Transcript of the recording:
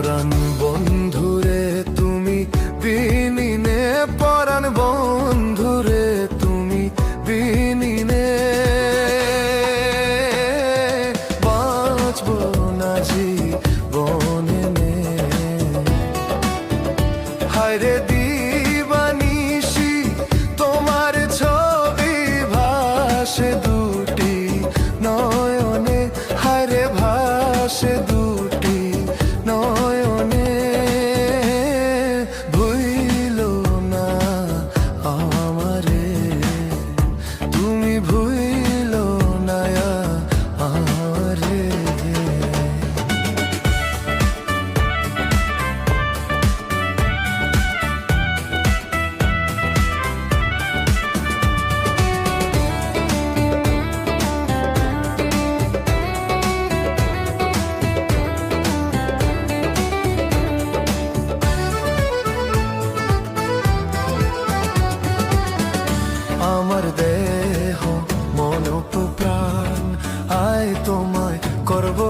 পরাণ বন্ধুরে তুমি বিনিনে, পরাণ বন্ধুরে তুমি বিনিনে বাঁচবো না জীবনে। হায়রে দিবানিশি তোমার ছবি ভাসে দুটি নয়নে, হায়রে ভাসে দুটি নয়নে। ভুইলো না আমারে, তুমি ভুইলো না আমারে। আমার দেহ মন প্রাণ আয় তোমায় করবো